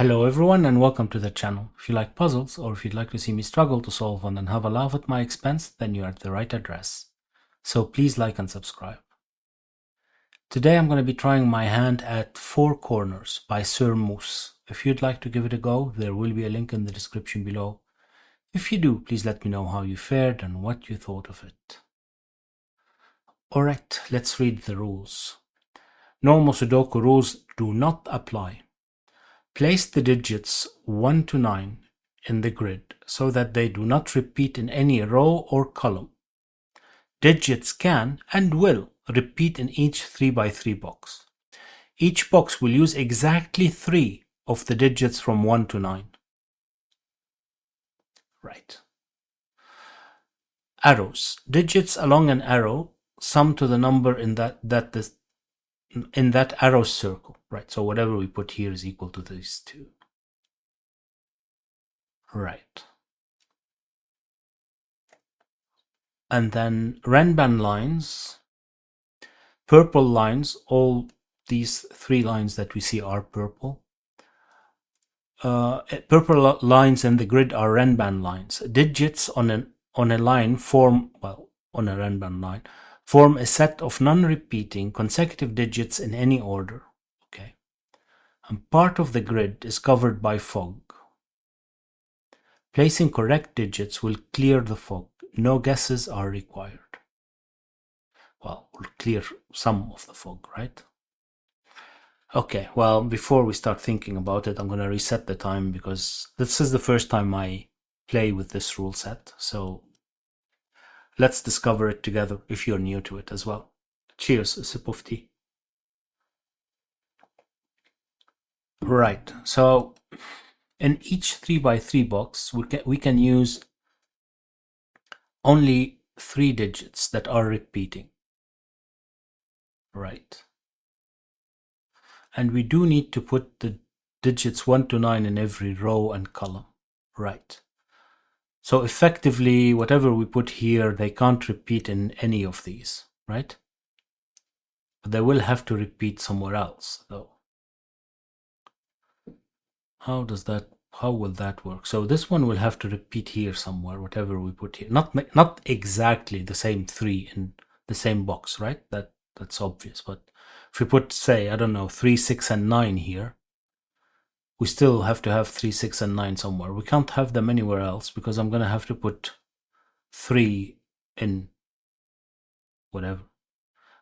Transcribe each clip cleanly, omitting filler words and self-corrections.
Hello everyone and welcome to the channel. If you like puzzles or if you'd like to see me struggle to solve one and have a laugh at my expense, then you're at the right address. So please like and subscribe. Today I'm going to be trying my hand at Four Corners by SirMoose. If you'd like to give it a go, there will be a link in the description below. If you do, please let me know how you fared and what you thought of it. Alright, let's read the rules. Normal Sudoku rules do not apply. Place the digits 1 to 9 in the grid so that they do not repeat in any row or column. Digits can and will repeat in each 3x3 box. Each box will use exactly 3 of the digits from 1 to 9. Right. Arrows. Digits along an arrow sum to the number in that arrow circle. Right, so whatever we put here is equal to these two. Right. And then renban lines, purple lines, all these 3 lines that we see are purple. Purple lines in the grid are renban lines. Digits on a line form, on a renban line, form a set of non-repeating consecutive digits in any order. Okay. And part of the grid is covered by fog. Placing correct digits will clear the fog. No guesses are required. Well, we'll clear some of the fog, right? Okay, well, before we start thinking about it, I'm going to reset the time because this is the first time I play with this rule set. So let's discover it together if you're new to it as well. Cheers, a sip of tea. Right, so in each 3x3 box, we can use only 3 digits that are repeating. Right. And we do need to put the digits 1 to 9 in every row and column. Right. So effectively, whatever we put here, they can't repeat in any of these, right? But they will have to repeat somewhere else, though. How will that work? So this one will have to repeat here somewhere, whatever we put here. Not exactly the same 3 in the same box, right? That's obvious. But if we put, say, I don't know, 3, 6, and 9 here, we still have to have 3, 6, and 9 somewhere. We can't have them anywhere else because I'm going to have to put 3 in whatever.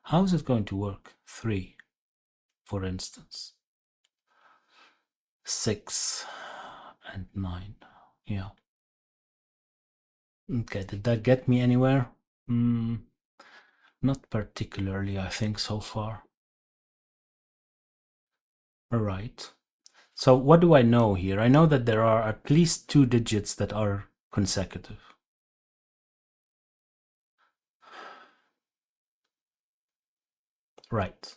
How is it going to work? 3, for instance. 6 and 9. Yeah. Okay, did that get me anywhere? Not particularly, I think, so far. All right. So what do I know here? I know that there are at least 2 digits that are consecutive. Right.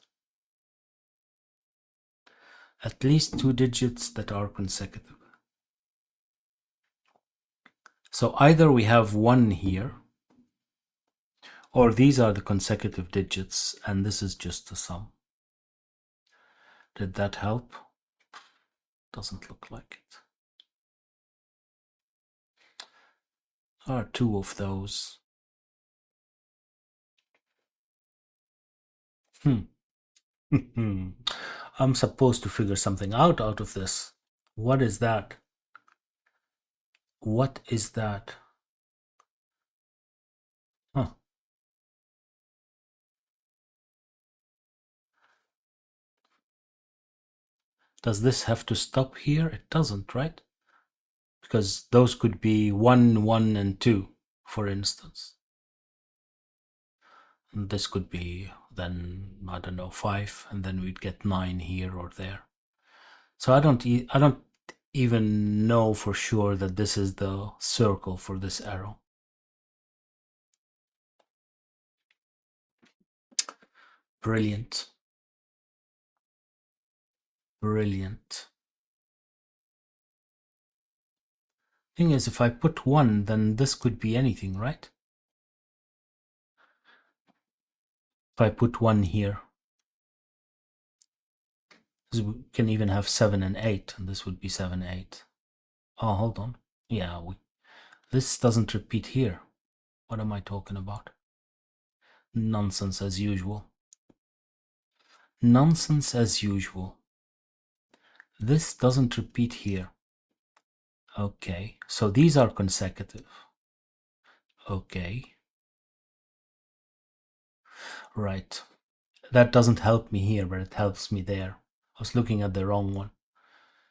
At least 2 digits that are consecutive. So either we have 1 here, or these are the consecutive digits, and this is just the sum. Did that help? Doesn't look like it. There are 2 of those. I'm supposed to figure something out of this. What is that? What is that? Huh. Does this have to stop here? It doesn't, right? Because those could be 1, 1, and 2, for instance. And this could be then, I don't know, 5, and then we'd get 9 here or there. So I don't even know for sure that this is the circle for this arrow. Brilliant. Brilliant. Thing is, if I put 1, then this could be anything, right? If I put 1 here, Because we can even have 7 and 8, and this would be 7, 8. Oh, hold on. Yeah, this doesn't repeat here. What am I talking about? Nonsense as usual. Nonsense as usual. This doesn't repeat here. Okay, so these are consecutive. Okay. Right. That doesn't help me here, but it helps me there. I was looking at the wrong one.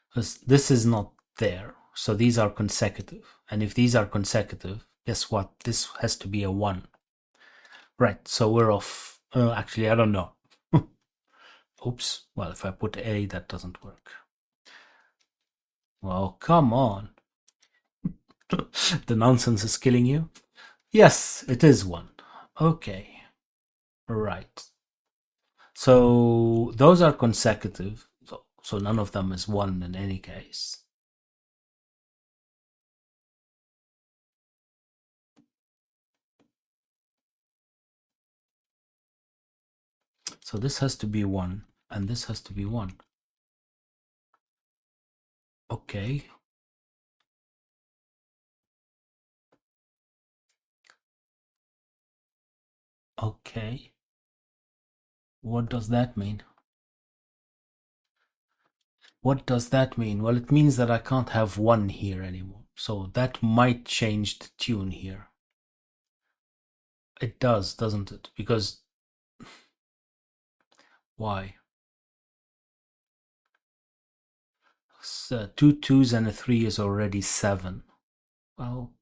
Because this is not there. So these are consecutive. And if these are consecutive, guess what? This has to be a 1. Right, so we're off. Actually, I don't know. Oops. Well, if I put A, that doesn't work. Well, come on. The nonsense is killing you? Yes, it is 1. Okay. Right. So those are consecutive. So none of them is 1 in any case. So this has to be 1, and this has to be 1. Okay. Okay. What does that mean? What does that mean? Well, it means that I can't have 1 here anymore. So that might change the tune here. It does, doesn't it? Because why? So 2 2s and a 3 is already 7. Well,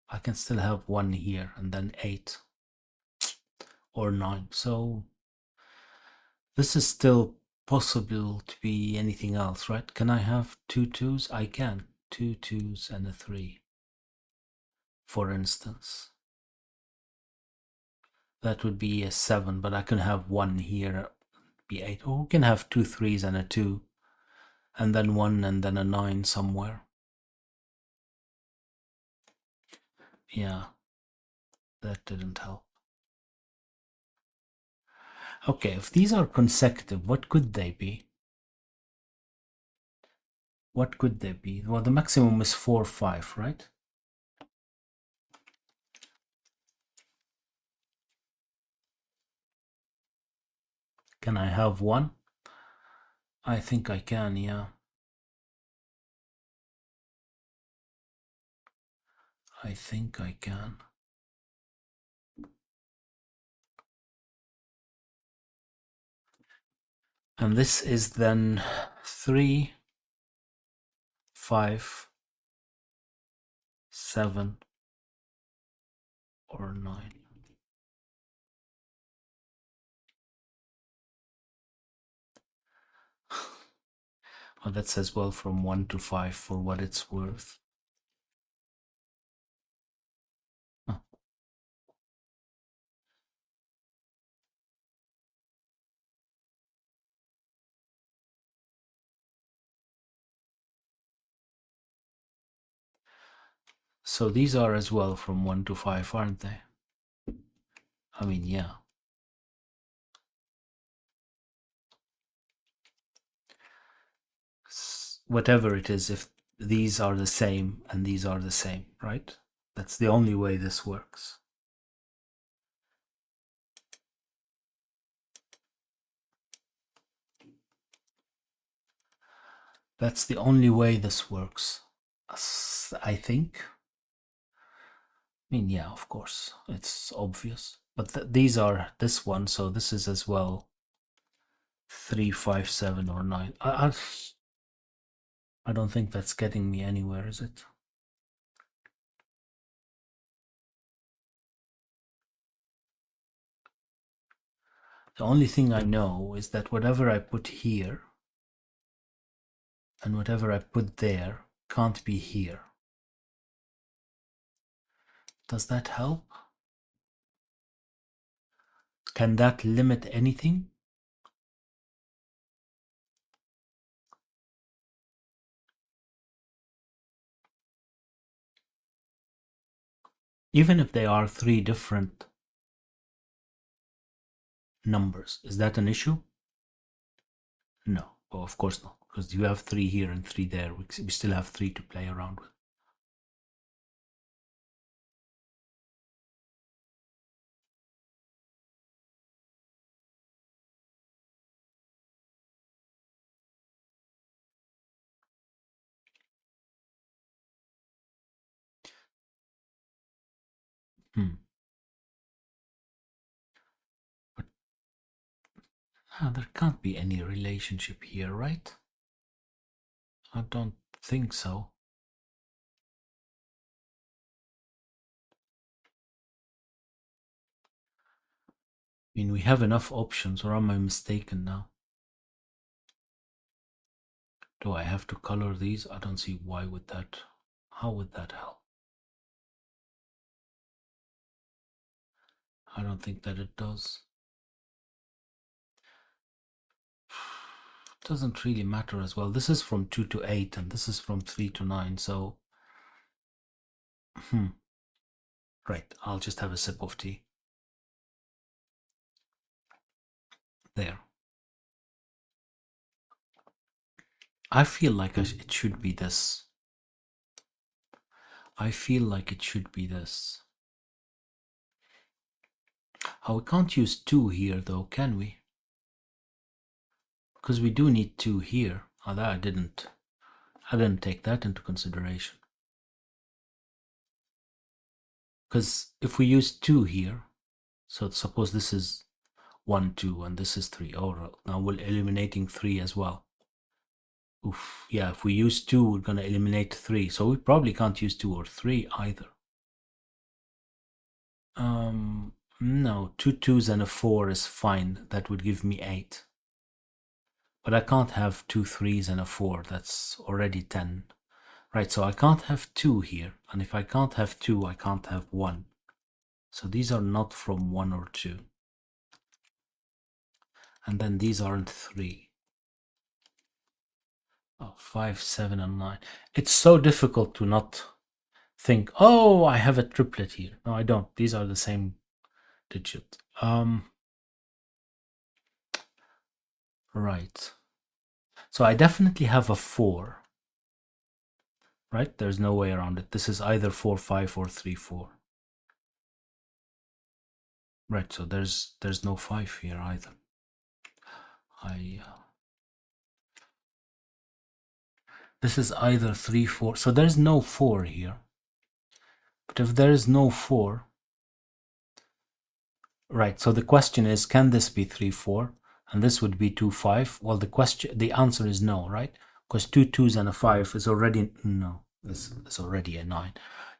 I can still have 1 here and then 8 or 9. So this is still possible to be anything else, right? Can I have 2 2s? I can. 2 2s and a 3, for instance. That would be a 7, but I can have 1 here, be 8. Or we can have 2 3s and a 2, and then 1 and then a 9 somewhere. Yeah, that didn't help. Okay, if these are consecutive, what could they be? What could they be? Well, the maximum is 4 5, right? Can I have 1? I think I can, yeah. I think I can. And this is then 3 5 7 or 9. Well, that says, well, from 1 to 5 for what it's worth. Huh. So these are as well from 1 to 5, aren't they? I mean, yeah. Whatever it is, if these are the same and these are the same, right? That's the only way this works. That's the only way this works, I think. I mean, yeah, of course, it's obvious. But these are this one, so this is as well 3 5 7 or 9. I don't think that's getting me anywhere, is it? The only thing I know is that whatever I put here and whatever I put there can't be here. Does that help? Can that limit anything? Even if they are 3 different numbers, is that an issue? No, oh, of course not, because you have 3 here and 3 there. We still have 3 to play around with. Hmm. But there can't be any relationship here, right? I don't think so. I mean, we have enough options, or am I mistaken now? Do I have to color these? I don't see why would that. How would that help? I don't think that it does. It doesn't really matter as well. This is from 2 to 8 and this is from 3 to 9, so right, I'll just have a sip of tea. There. I feel like it should be this. I feel like it should be this. Oh, we can't use 2 here though, can we? Because we do need 2 here. Oh, that I didn't take that into consideration. Because if we use 2 here, so suppose this is 1, 2, and this is 3. Oh, now we're eliminating 3 as well. Oof, yeah, if we use 2, we're going to eliminate 3. So we probably can't use 2 or 3 either. No, 2 2s and a 4 is fine. That would give me 8. But I can't have 2 3s and a 4. That's already 10. Right, so I can't have 2 here. And if I can't have 2, I can't have 1. So these are not from 1 or 2. And then these aren't 3. Oh, 5, 7, and 9. It's so difficult to not think, oh, I have a triplet here. No, I don't. These are the same digit. Right. So I definitely have a 4. Right? There's no way around it. This is either 4, 5 or 3, 4. Right, so there's no 5 here either. This is either 3, 4. So there's no 4 here. But if there is no 4, right, so the question is, can this be 3, 4? And this would be 2, 5. Well, the answer is no, right? Because 2 2s and a 5 is already, no, it's already a 9.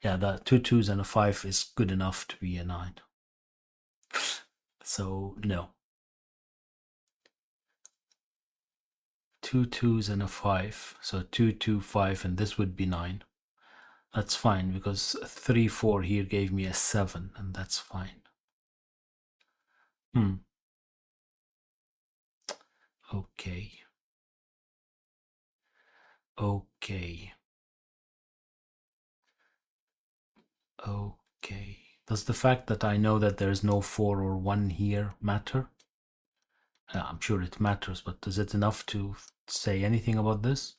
Yeah, the 2 2s and a 5 is good enough to be a 9. So, no. 2 2s and a 5. So 2, 2, 5, and this would be 9. That's fine because 3, 4 here gave me a 7, and that's fine. Okay. Okay. Okay. Does the fact that I know that there's no 4 or 1 here matter? Yeah, I'm sure it matters, but is it enough to say anything about this?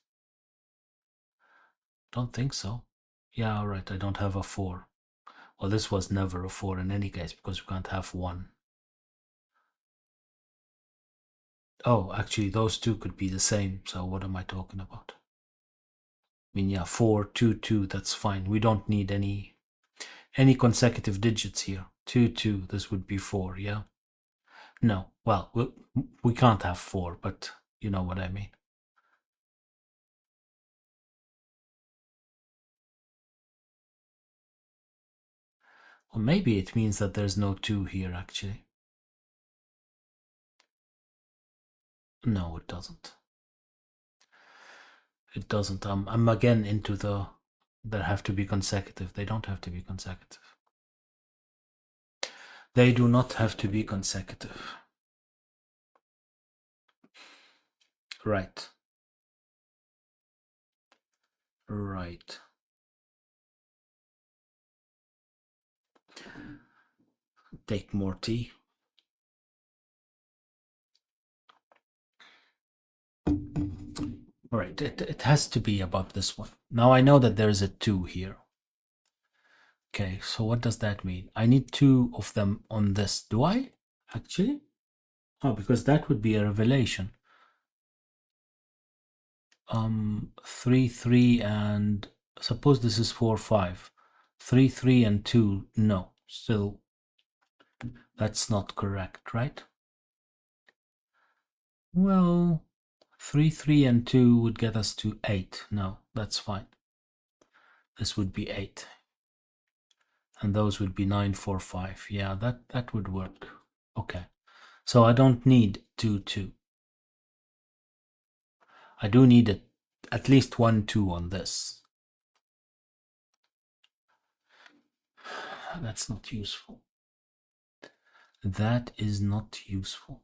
Don't think so. Yeah, alright, I don't have a 4. Well, this was never a 4 in any case because we can't have 1. Oh, actually, those two could be the same, so what am I talking about? I mean, yeah, 4, 2, 2, that's fine. We don't need any consecutive digits here. 2, 2, this would be 4, yeah? No, well, we can't have 4, but you know what I mean. Well, maybe it means that there's no 2 here, actually. No, it doesn't. It doesn't. I'm again into the... They have to be consecutive. They don't have to be consecutive. They do not have to be consecutive. Right. Right. Take more tea. All right, it has to be above this one. Now I know that there's a 2 here. Okay, so what does that mean? I need 2 of them on this. Do I? Actually? Oh, because that would be a revelation. 3, 3, and suppose this is 4, 5. 3, 3, and 2. No, still, that's not correct, right? Well, 3, 3, and 2 would get us to 8. No, that's fine. This would be 8. And those would be 9, 4, 5. Yeah, that would work. Okay. So I don't need 2, 2. I do need at least 1, 2 on this. That's not useful. That is not useful.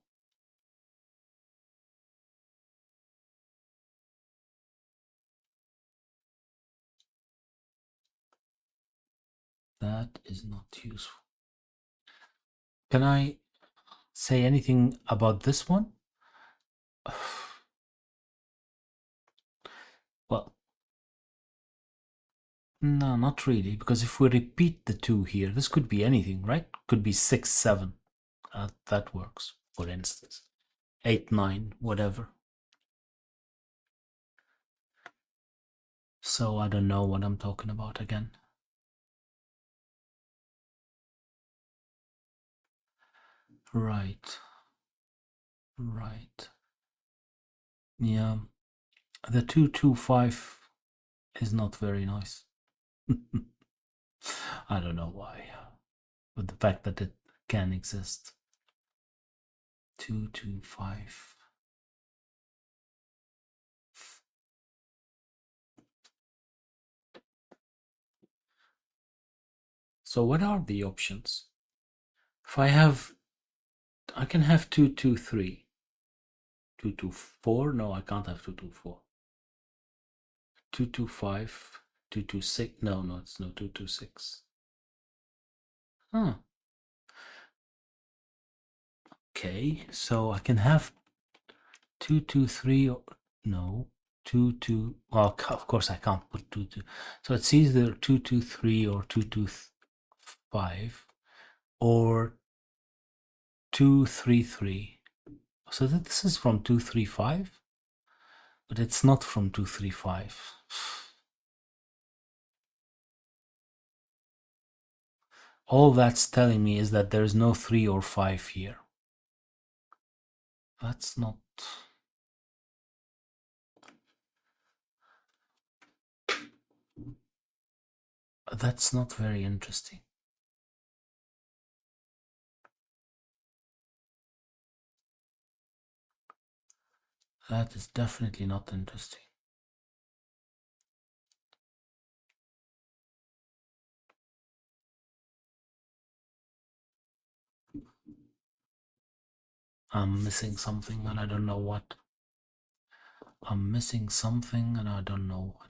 That is not useful. Can I say anything about this one? Well, no, not really, because if we repeat the 2 here, this could be anything, right? Could be 6, 7. That works, for instance. 8, 9, whatever. So I don't know what I'm talking about again. Right. Right. Yeah. The 225 is not very nice. I don't know why. But the fact that it can exist. 225. So what are the options? If I can have 223. 224? No, I can't have 224. 225, 226. No, it's no 226. Huh. Okay, so I can have 223 or no 22. Well, of course I can't put 22. So it's either 223 or 225 or 233. So this is from 235, but it's not from 235. All that's telling me is that there's no 3 or 5 here. That's not. That's not very interesting. That is definitely not interesting. I'm missing something and I don't know what. I'm missing something and I don't know what.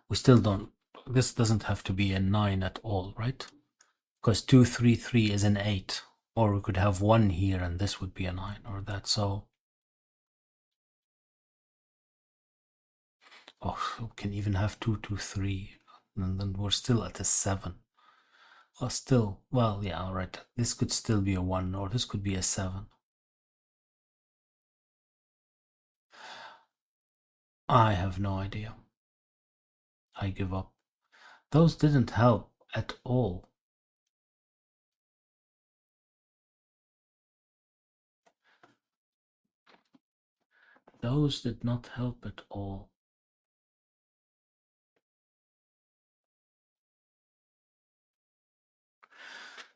We still don't. This doesn't have to be a 9 at all, right? Because 233 is an 8. Or we could have 1 here and this would be a 9 or that. So. Oh, we can even have 223. And then we're still at a 7. Or still, well, yeah, all right. This could still be a 1 or this could be a 7. I have no idea. I give up. Those didn't help at all. Those did not help at all.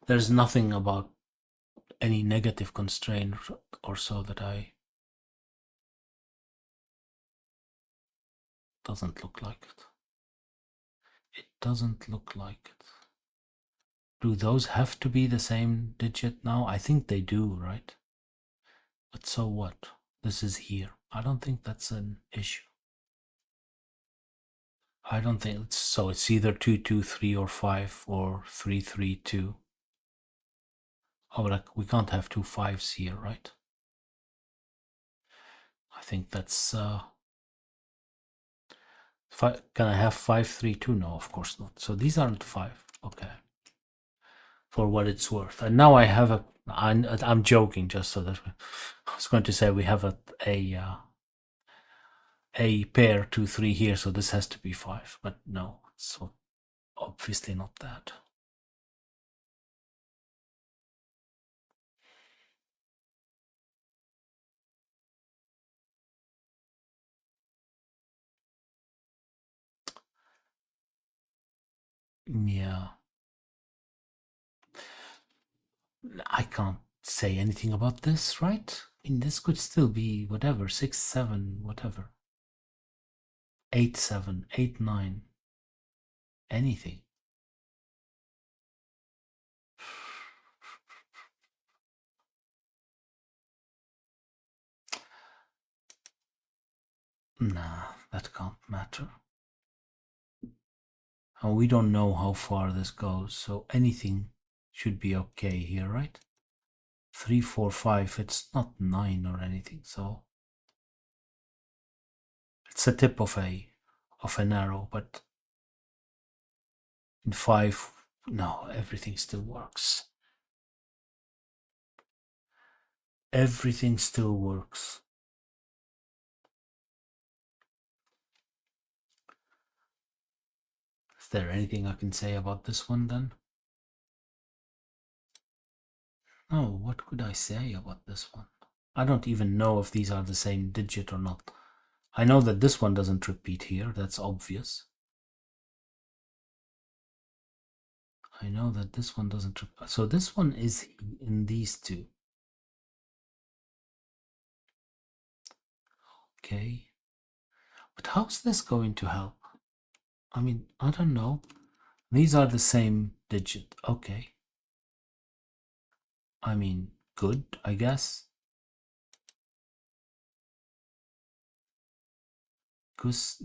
There's nothing about any negative constraint or so that doesn't look like it. It doesn't look like it. Do those have to be the same digit now? I think they do, right? But so what? This is here. I don't think that's an issue. I don't think it's so. It's either 2, 2, 3, or 5, or 3, 3, 2. Oh, like we can't have two 5s here, right? I think that's can I have 5, 3, 2? No, of course not. So these aren't 5. Okay. For what it's worth. And now I have I'm joking, just so that I was going to say we have a pair 2, 3 here, so this has to be 5, but no, it's obviously not that. Yeah. I can't say anything about this, right? I mean, this could still be whatever, 6, 7, whatever. 8, 7, 8, 9. Anything. Nah, that can't matter. And we don't know how far this goes, so anything should be okay here, right? 3, 4, 5, it's not 9 or anything, so it's a tip of an arrow, but in 5, no, everything still works. Everything still works. Is there anything I can say about this one then? Oh, what could I say about this one? I don't even know if these are the same digit or not. I know that this one doesn't repeat here, that's obvious. I know that this one doesn't repeat. So this one is in these two. Okay. But how's this going to help? I mean, I don't know. These are the same digit. Okay. I mean, good, I guess.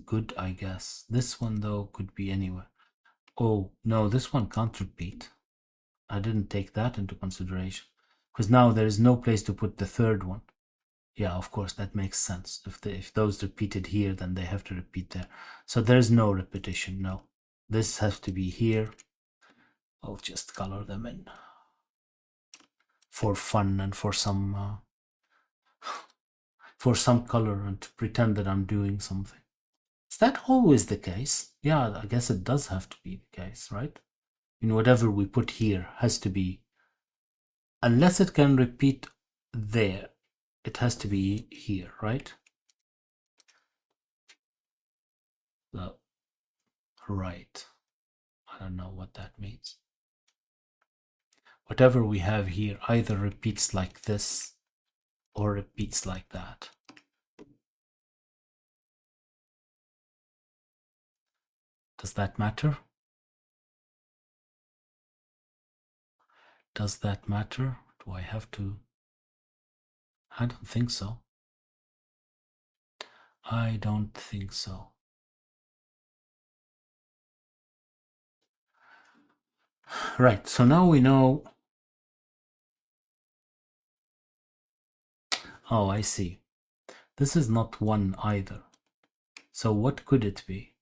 Good, I guess. This one, though, could be anywhere. Oh, no, this one can't repeat. I didn't take that into consideration. Because now there is no place to put the third one. Yeah, of course, that makes sense. If those repeated here, then they have to repeat there. So there's no repetition, no. This has to be here. I'll just color them in for fun and for some color and to pretend that I'm doing something. Is that always the case? Yeah, I guess it does have to be the case, right? I mean, whatever we put here has to be, unless it can repeat there, it has to be here, right? So, right. I don't know what that means. Whatever we have here either repeats like this or repeats like that. Does that matter? Does that matter? Do I have to? I don't think so. I don't think so. Right, so now we know. Oh, I see. This is not 1 either. So what could it be?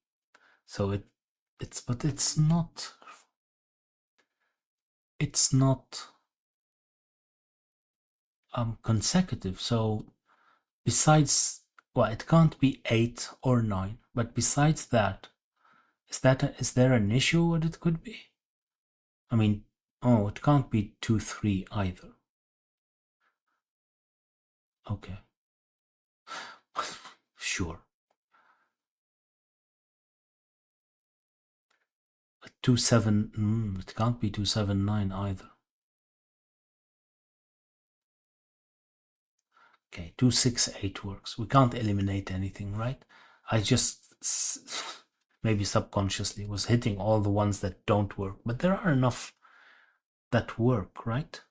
So but it's not consecutive. So besides, well, it can't be 8 or 9, but besides that, is there an issue what it could be? I mean, oh, it can't be 2, 3 either. Okay. Sure. But 2, 7, it can't be 2, 7, 9 either. Okay, 2, 6, 8 works. We can't eliminate anything, right? I just maybe subconsciously was hitting all the ones that don't work, but there are enough that work, right?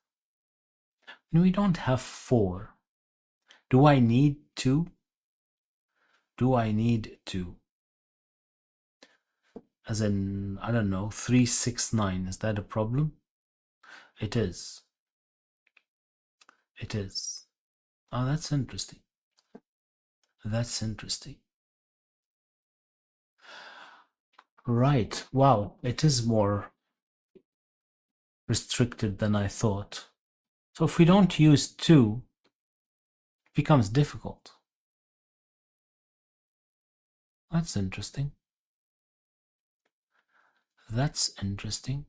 And we don't have 4. Do I need 2? Do I need 2? As in, I don't know, 369. Is that a problem? It is. It is. Oh, that's interesting. That's interesting. Right. Wow. It is more restricted than I thought. So if we don't use 2, it becomes difficult. That's interesting. That's interesting.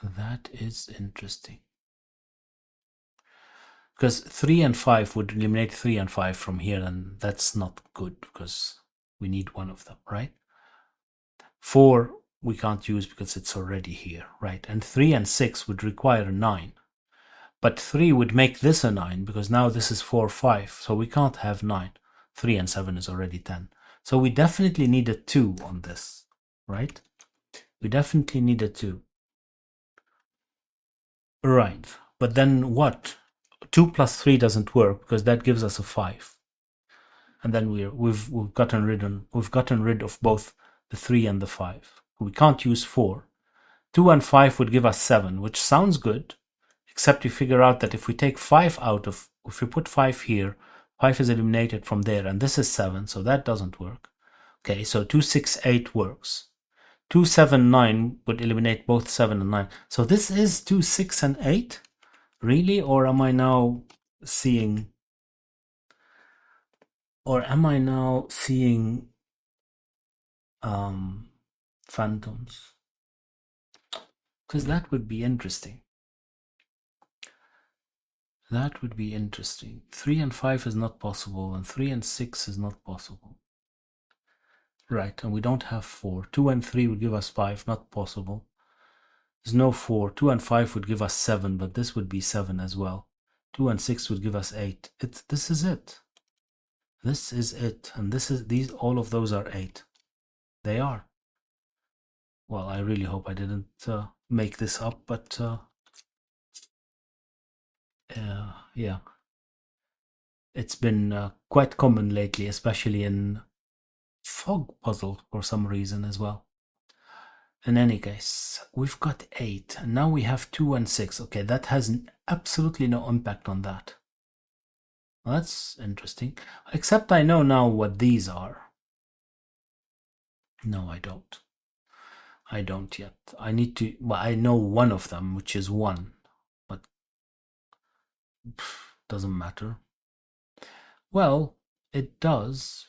That is interesting. Because 3 and 5 would eliminate 3 and 5 from here, and that's not good because we need one of them, right? 4 we can't use because it's already here, right? And 3 and 6 would require a 9. But 3 would make this a 9 because now this is 4, 5. So we can't have 9. 3 and 7 is already 10. So we definitely need a 2 on this, right? We definitely need a 2. Right. But then what? 2 plus 3 doesn't work because that gives us a 5. And then we've gotten rid of both the 3 and the 5. We can't use 4. 2 and 5 would give us 7, which sounds good, except we figure out that if we take 5 out of, if we put 5 here, 5 is eliminated from there, and this is 7, so that doesn't work. Okay, so 2, 6, 8 works. 2, 7, 9 would eliminate both 7 and 9. So this is 2, 6, and 8? Really? Or am I now seeing... phantoms? Because that would be interesting. That would be interesting. 3 and 5 is not possible, and 3 and 6 is not possible. Right, and we don't have 4. 2 and 3 would give us 5, not possible. There's no 4. 2 and 5 would give us 7, but this would be 7 as well. 2 and 6 would give us 8. This is it. This is it. And all of those are 8. They are. Well, I really hope I didn't make this up, but yeah. It's been quite common lately, especially in fog puzzle for some reason as well. In any case, we've got 8, and now we have 2 and 6. Okay, that has absolutely no impact on that. Well, that's interesting. Except I know now what these are. No, I don't. I don't yet. I need to... Well, I know one of them, which is 1. But... doesn't matter. Well, it does.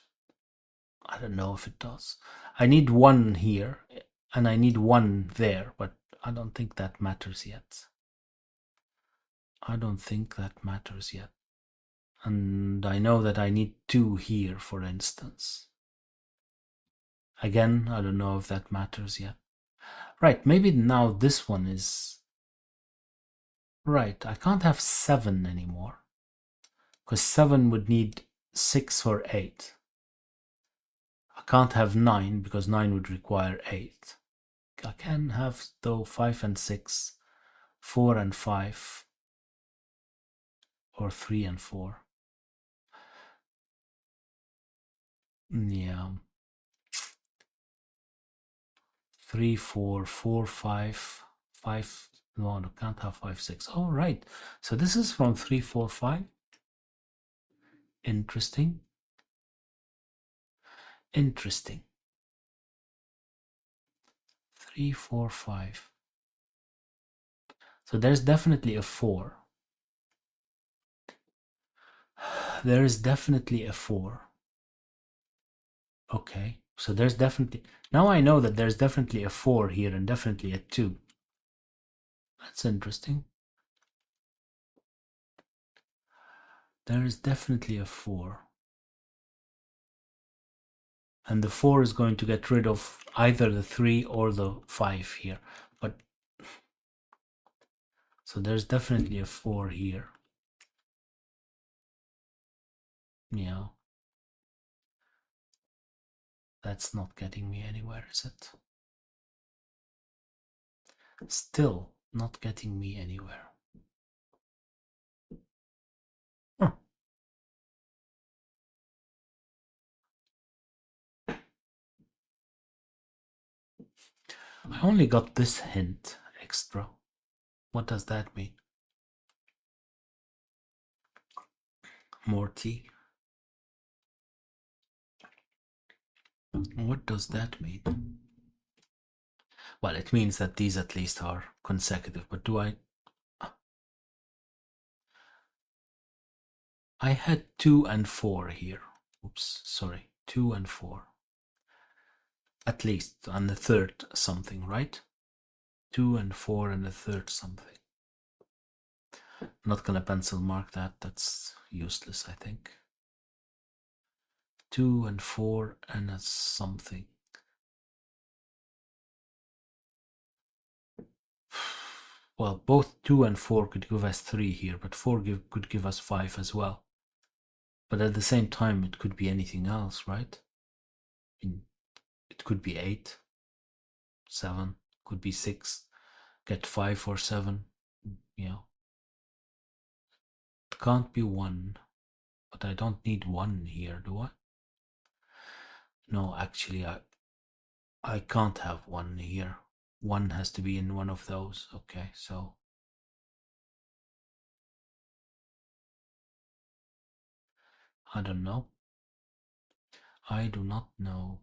I don't know if it does. I need 1 here, and I need 1 there, but I don't think that matters yet. I don't think that matters yet. And I know that I need 2 here, for instance. Again, I don't know if that matters yet. Right, maybe now this one is... Right, I can't have 7 anymore. Because 7 would need 6 or 8. I can't have 9 because 9 would require 8. I can have, though, 5 and 6, 4 and 5, or 3 and 4. Yeah. 3, 4, 4, 5, 5. No, I can't have 5, 6. Oh, right. So this is from 3, 4, 5. Interesting. Interesting. 3, 4, 5. So there's definitely a 4. There is definitely a 4. Okay. So there's definitely... Now I know that there's definitely a 4 here and definitely a 2. That's interesting. There is definitely a 4. And the 4 is going to get rid of either the 3 or the 5 here. But so there's definitely a 4 here. Yeah. That's not getting me anywhere, is it? Still not getting me anywhere. I only got this hint extra. What does that mean? More tea? What does that mean? Well, it means that these at least are consecutive, but do I had 2 and 4 here. Oops, sorry. 2 and 4. At least, and the third something, right? 2 and 4 and the third something. I'm not gonna pencil mark that. That's useless, I think. 2 and 4 and a something. Well, both 2 and 4 could give us 3 here, but 4 could give us 5 as well. But at the same time, it could be anything else, right? It could be 8, 7, could be 6, get 5 or 7, you know. It can't be 1, but I don't need 1 here, do I? No, actually, I can't have 1 here. 1 has to be in one of those. Okay, so I don't know. I do not know.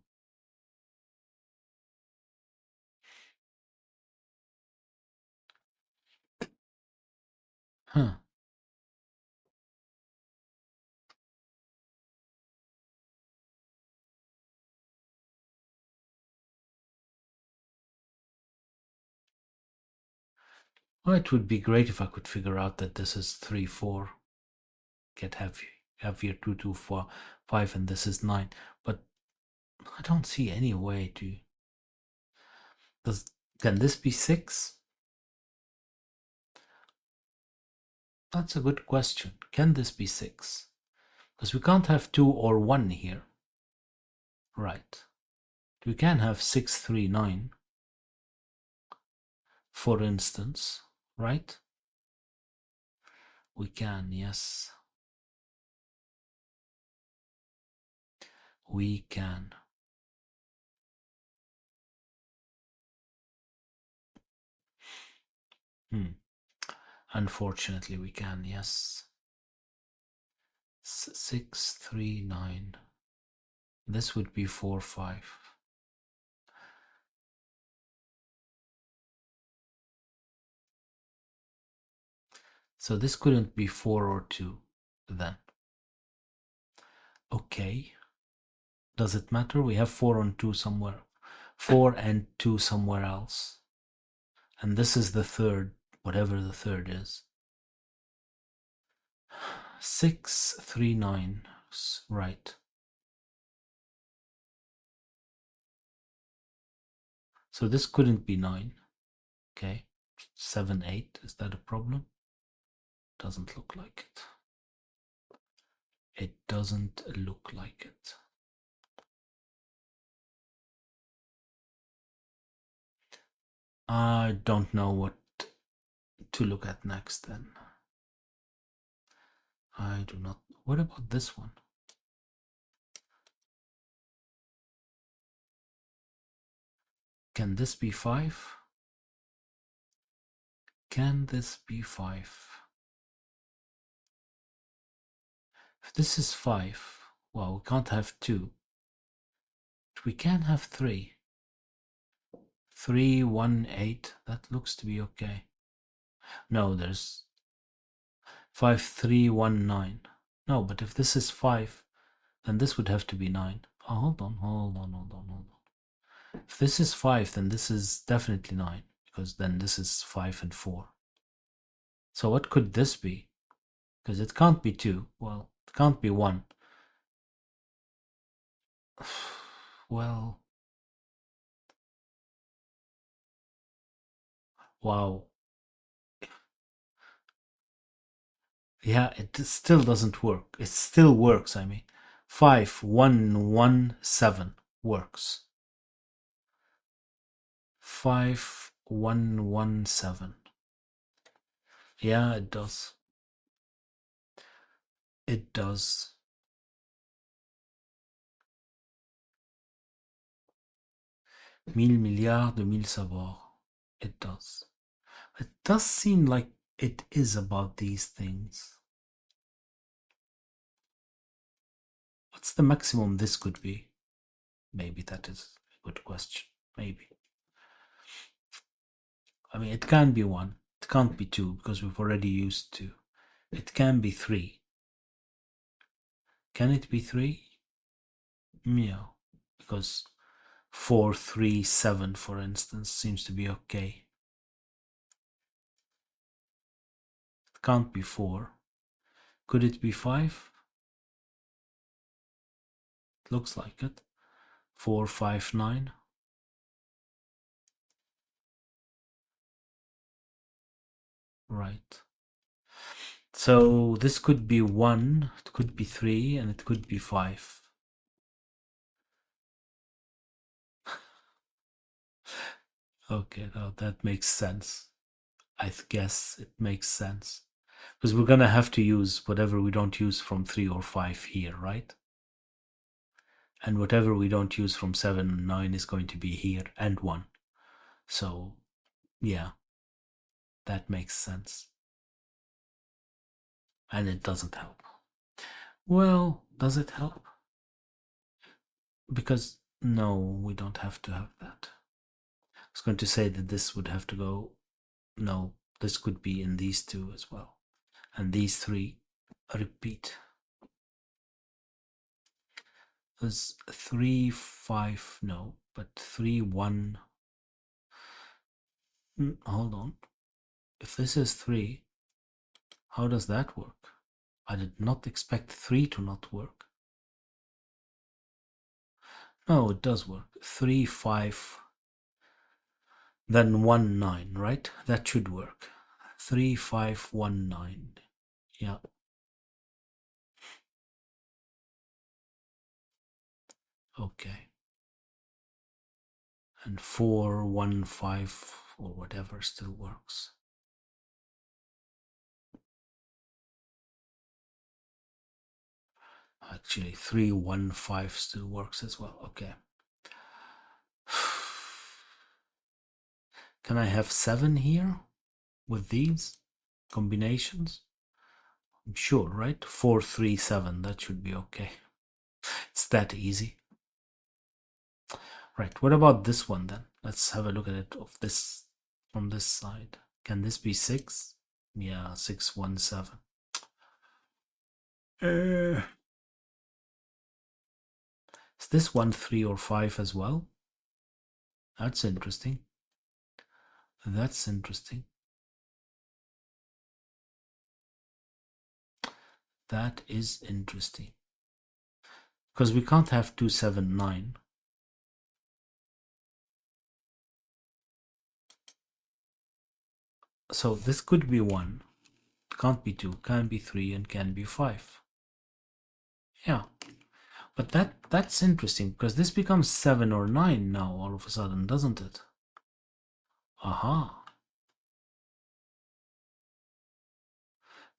Huh. Well, it would be great if I could figure out that this is 3, 4. Get heavier 2, 2, 4, 5, and this is 9. But I don't see any way to. Can this be 6? That's a good question. Can this be 6? Because we can't have 2 or 1 here. Right. We can have 6, 3, 9. For instance, right? We can, yes. We can. Unfortunately, we can, yes. 6, 3, 9. This would be 4, 5. So this couldn't be 4 or 2 then. Okay. Does it matter? We have 4 and 2 somewhere. 4 and 2 somewhere else. And this is the third, whatever the third is. 6, 3, 9. Right. So this couldn't be 9. Okay. 7, 8. Is that a problem? Doesn't look like it. It doesn't look like it. I don't know what to look at next then. I do not. What about this one? Can this be 5? Can this be 5? If this is 5, well, we can't have 2. But we can have 3. 3, 1, 8. That looks to be okay. No, there's 5, 3, 1, 9. No, but if this is 5, then this would have to be 9. Oh, hold on. If this is 5, then this is definitely 9, because then this is 5 and 4. So what could this be? Because it can't be 2. Well, it can't be 1. Well, wow. Yeah, it still doesn't work. It still works, I mean. 5, 1, 1, 7 works. 5, 1, 1, 7. Yeah, it does. It does. 1000 milliards de 1000 savoirs. It does. It does seem like it is about these things. What's the maximum this could be? Maybe that is a good question. Maybe. I mean, it can be 1. It can't be 2 because we've already used 2. It can be 3. Can it be 3? Yeah. Because 4, 3, 7, for instance, seems to be okay. It can't be 4. Could it be 5? It looks like it. 4, 5, 9. Right. So this could be 1, it could be 3, and it could be 5. Okay, now that makes sense. I guess it makes sense. Because we're gonna have to use whatever we don't use from 3 or 5 here, right? And whatever we don't use from 7 and 9 is going to be here, and 1. So, yeah, that makes sense. And it doesn't help. Well, does it help? Because, no, we don't have to have that. I was going to say that this would have to go. No, this could be in these 2 as well. And these 3 repeat. There's 3, 5, no, but 3, 1. Hold on. If this is 3, how does that work? I did not expect 3 to not work. No, it does work. 3, 5, then 1, 9, right? That should work. 3, 5, 1, 9. Yeah. Okay. And 4, 1, 5, or whatever still works. Actually, 3, 1, 5 still works as well. Okay. Can I have 7 here with these combinations? I'm sure, right? 4, 3, 7. That should be okay. It's that easy. Right. What about this one then? Let's have a look at it of this from this side. Can this be 6? Yeah, 6, 1, 7. Is this 1, 3, or 5 as well? That's interesting. That's interesting. That is interesting. Because we can't have 2, 7, 9. So this could be 1. Can't be 2, can be 3, and can be 5. Yeah. But that's interesting because this becomes 7 or 9 now all of a sudden, doesn't it? Aha.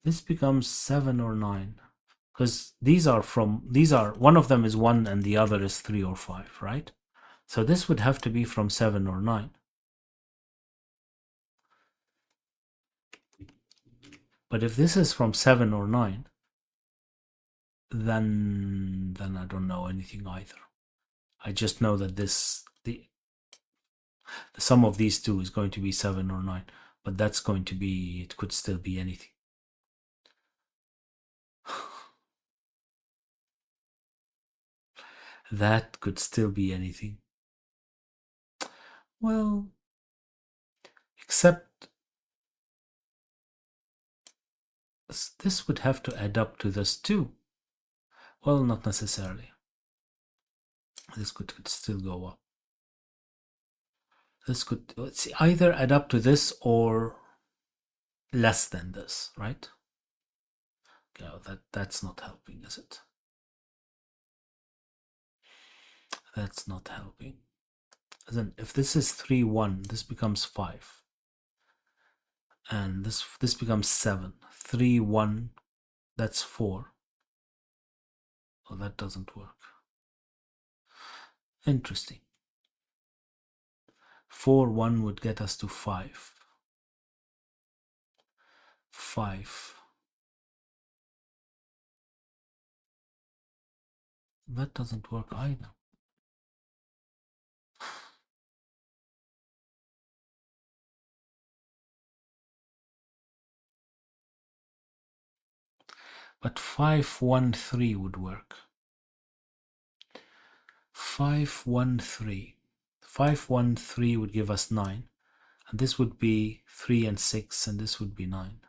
This becomes 7 or 9 because these are one of them is 1 and the other is 3 or 5, right? So this would have to be from 7 or 9. But if this is from 7 or 9, then I don't know anything either. I just know that the sum of these two is going to be 7 or 9, but that's going to be, it could still be anything. That could still be anything. Well, except this would have to add up to this too. Well, not necessarily. This could still go up. This could, let's see, either add up to this or less than this, right? Okay, well, that's not helping, is it? That's not helping. Then if this is 3, 1, this becomes 5. And this becomes 7. 3, 1, that's 4. Oh, that doesn't work. Interesting. 4, 1 would get us to 5. 5. That doesn't work either. But 5, 1, 3 would work. 5, 1, 3. 5, 1, 3 would give us 9. And this would be 3 and 6, and this would be 9.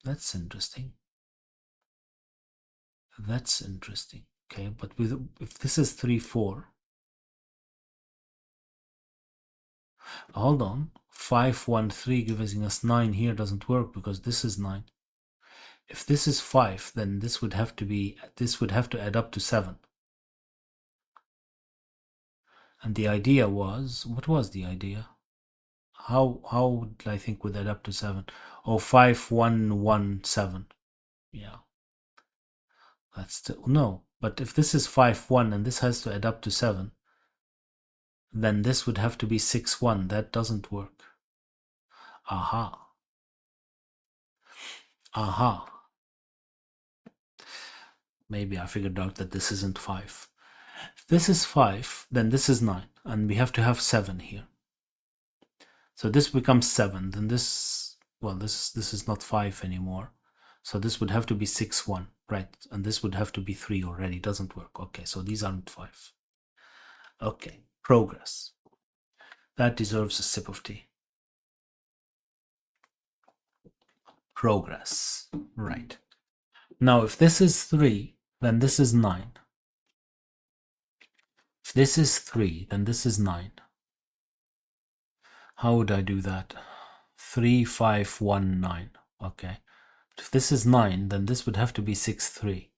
That's interesting. That's interesting. Okay, but if this is 3, 4. Hold on. 5, 1, 3 giving us 9 here doesn't work because this is 9. If this is 5, then this would have to add up to 7. And the idea was, what was the idea? How would I think would add up to 7? Oh, 5, 1, 1, 7. Yeah. That's still, no. But if this is 5, 1 and this has to add up to 7, then this would have to be 6, 1. That doesn't work. Aha. Aha. Maybe I figured out that this isn't 5. If this is 5, then this is 9. And we have to have 7 here. So this becomes 7. Then this, well, this is not 5 anymore. So this would have to be 6, 1. Right. And this would have to be 3 already. Doesn't work. Okay, so these aren't 5. Okay. Progress. That deserves a sip of tea. Progress. Right. Now, if this is 3, then this is 9. If this is 3, then this is 9. How would I do that? 3, 5, 1, 9. Okay. If this is 9, then this would have to be 6, 3.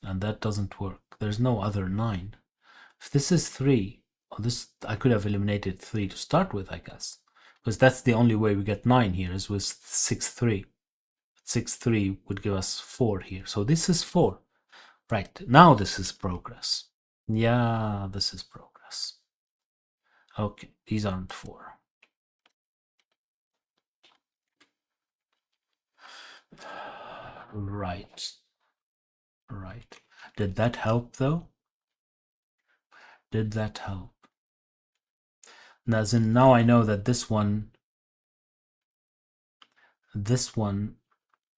And that doesn't work. There's no other 9. If this is 3, this I could have eliminated 3 to start with, I guess. Because that's the only way we get 9 here is with 6, 3. 6, 3 would give us 4 here. So this is 4. Right, now this is progress. Yeah, this is progress. Okay, these aren't 4. Right. Right. Did that help though? Did that help? As in, now I know that this one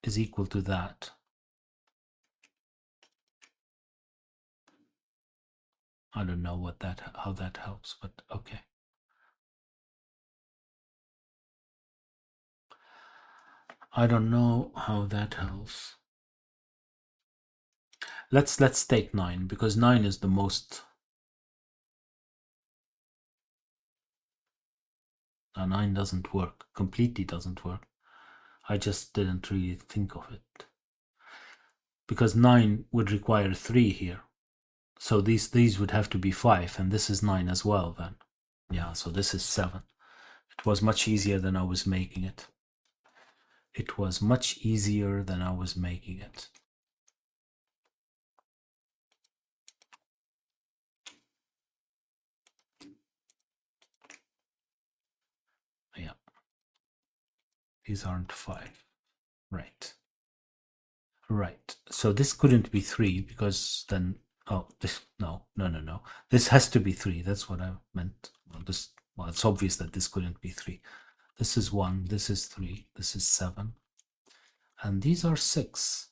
is equal to that. I don't know how that helps, but okay. I don't know how that helps. Let's take 9 because 9 is the most. 9 doesn't work. Completely doesn't work. I just didn't really think of it. Because 9 would require 3 here. So these would have to be 5, and this is 9 as well then. Yeah, so this is 7. It was much easier than I was making it. It was much easier than I was making it. Yeah. These aren't 5. Right. Right. So this couldn't be 3 because then, oh, this, no. This has to be 3. That's what I meant. Well, it's obvious that this couldn't be 3. This is 1, this is 3, this is 7. And these are 6.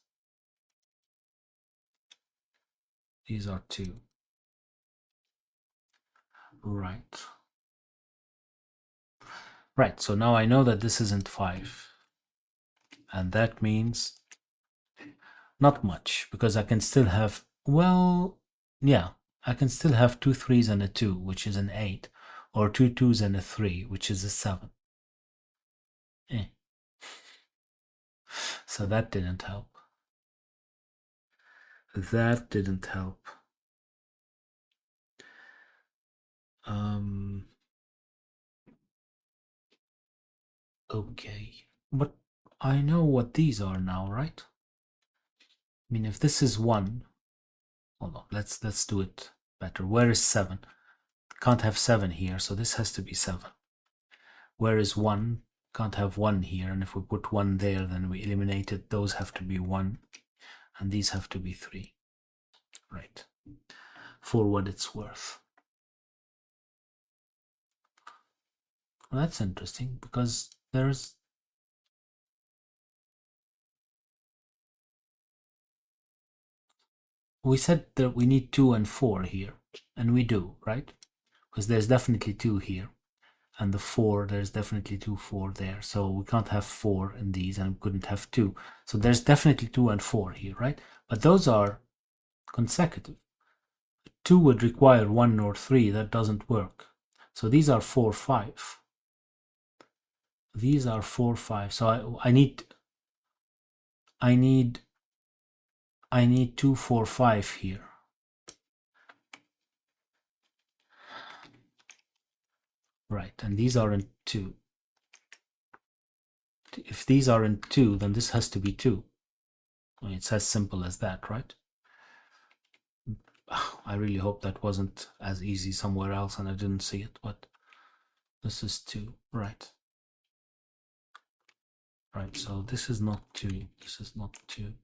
These are 2. Right. Right, so now I know that this isn't 5. And that means not much, because I can still have, well, yeah, I can still have 2 3s and a 2, which is an 8, or 2 2s and a 3, which is a 7. So that didn't help. That didn't help. Okay, but I know what these are now, right? I mean, if this is 1, hold on, let's do it better. Where is 7? can't have 7 here, so this has to be 7. Whereas 1 can't have 1 here, and if we put 1 there, then we eliminate it. Those have to be 1, and these have to be 3. Right. For what it's worth. Well, that's interesting, because there's we said that we need 2 and 4 here, and we do, right? Because there's definitely 2 here, and the 4, there's definitely 2, 4 there, so we can't have 4 in these, and we couldn't have 2. So there's definitely 2 and 4 here, right? But those are consecutive. 2 would require 1 or 3, that doesn't work. So these are 4, 5. These are 4, 5. So I need 2, 4, 5 here. Right, and these are in 2. If these are in 2, then this has to be 2. I mean, it's as simple as that, right? I really hope that wasn't as easy somewhere else and I didn't see it, but this is 2, right? Right, so this is not 2, this is not 2.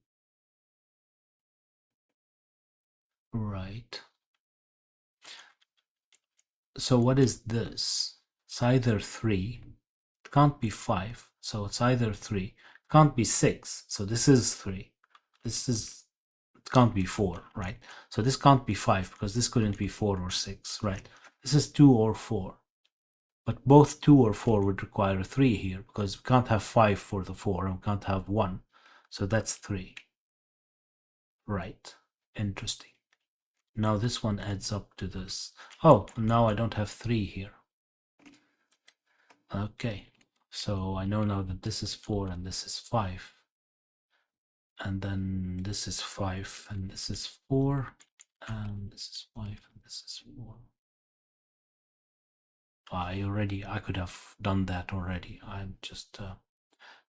Right. So what is this? It's either 3, it can't be 5, so it's either 3, it can't be 6, so this is 3. It can't be 4, right? So this can't be 5 because this couldn't be 4 or 6, right? This is 2 or 4. But both 2 or 4 would require a 3 here because we can't have 5 for the 4 and we can't have 1. So that's 3. Right. Interesting. Now this one adds up to this. Oh, now I don't have 3 here. Okay. So I know now that this is 4 and this is 5. And then this is 5 and this is 4. And this is 5 and this is 4. I could have done that already. I'm just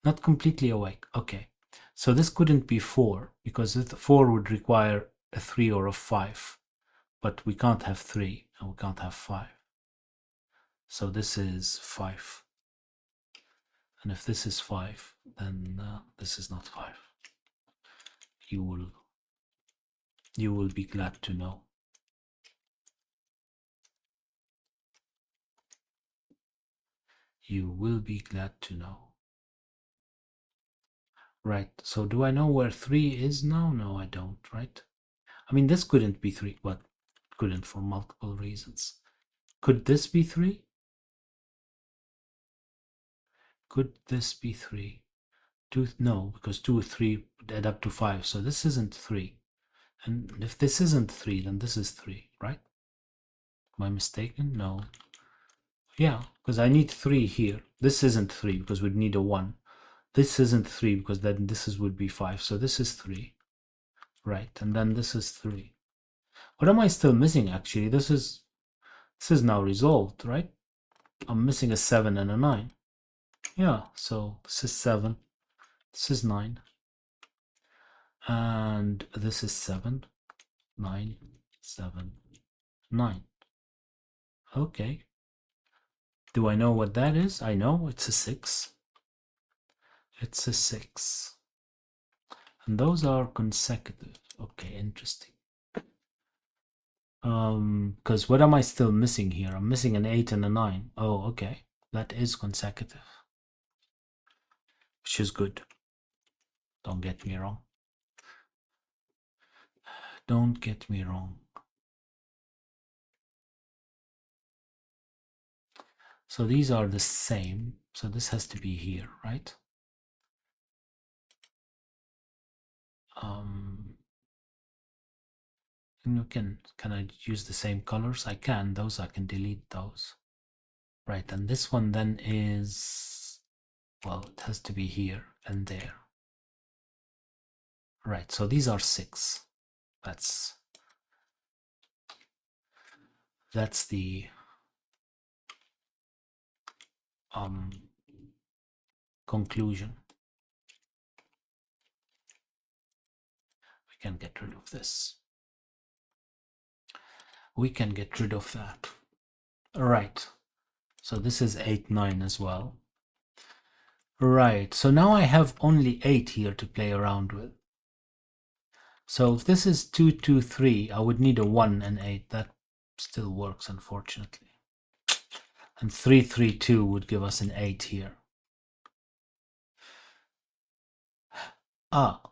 not completely awake. Okay, so this couldn't be 4 because the 4 would require a 3 or a 5, but we can't have 3 and we can't have 5. So this is 5. And if this is 5, then this is not 5. You will be glad to know. You will be glad to know. Right, so do I know where 3 is now? No, I don't, right? I mean, this couldn't be 3, but couldn't for multiple reasons. Could this be 3? Could this be 3? No, because 2 or 3 would add up to 5, so this isn't 3. And if this isn't 3, then this is 3, right? Am I mistaken? No. Yeah, because I need 3 here. This isn't 3 because we'd need a 1. This isn't 3 because then would be 5, so this is 3. Right, and then this is 3. What am I still missing actually? This is now resolved, right? I'm missing a 7 and a 9. Yeah, so this is 7. This is 9. And this is 7. 9, 7, 9. Okay. Do I know what that is? I know it's a 6. It's a 6. And those are consecutive. Okay, interesting. Because what am I still missing here? I'm missing an 8 and a 9. Oh, okay. That is consecutive. Which is good. Don't get me wrong. Don't get me wrong. So these are the same. So this has to be here, right? Can I use the same colors? I can. Those I can delete those. Right, and this one then is, well, it has to be here and there. Right, so these are 6. That's the conclusion. We can get rid of this. We can get rid of that. Right. So this is 8, 9 as well. Right. So now I have only 8 here to play around with. So if this is 2, 2, 3, I would need a 1 and 8. That still works, unfortunately. And 3, 3, 2 would give us an 8 here. Ah.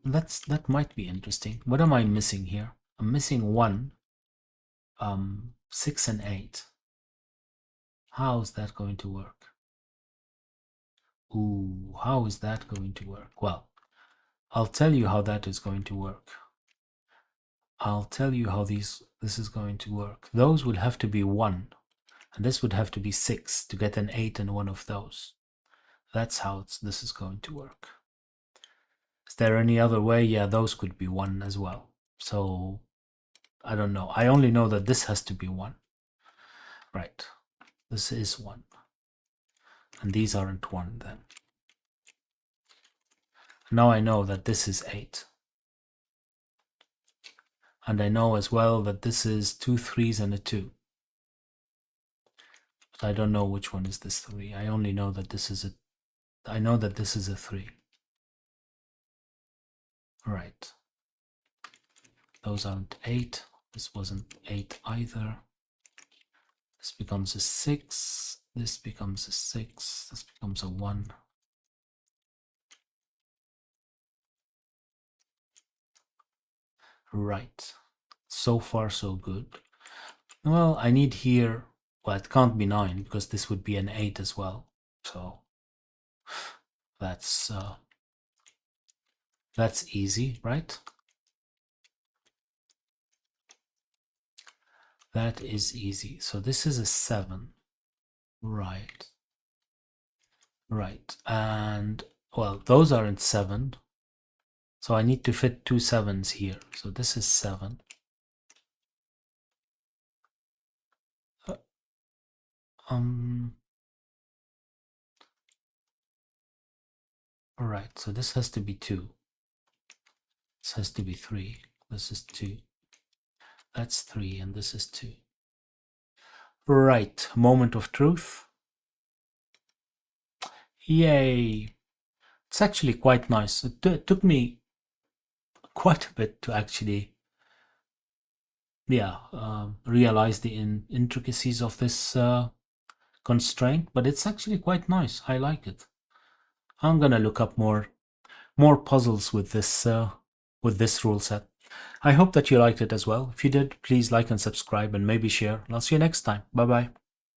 That might be interesting. What am I missing here? I'm missing 1, 6 and 8. How is that going to work? Ooh, how is that going to work? Well, I'll tell you how that is going to work. I'll tell you how this is going to work. Those would have to be 1, and this would have to be 6 to get an 8 in one of those. That's how this is going to work. Is there any other way? Yeah, those could be 1 as well. So, I don't know. I only know that this has to be 1. Right. This is 1. And these aren't 1 then. Now I know that this is 8. And I know as well that this is 2 3s and a 2. But I don't know which one is this 3. I only know that this is I know that this is a 3. Right. Those aren't 8. This wasn't 8 either. This becomes a 6. This becomes a 6. This becomes a 1. Right. So far, so good. Well, I need here... Well, it can't be 9 because this would be an 8 as well. So that's easy, right? That is easy. So this is a 7. Right. Right. And, well, those aren't 7. So I need to fit 2 7s here. So this is 7. Alright, so this has to be 2. This has to be 3. This is 2. That's 3, and this is 2. Right, moment of truth. Yay! It's actually quite nice. It took me quite a bit to actually, realize the intricacies of this constraint, but it's actually quite nice. I like it. I'm gonna look up more puzzles with this rule set. I hope that you liked it as well. If you did, please like and subscribe and maybe share. And I'll see you next time. Bye bye.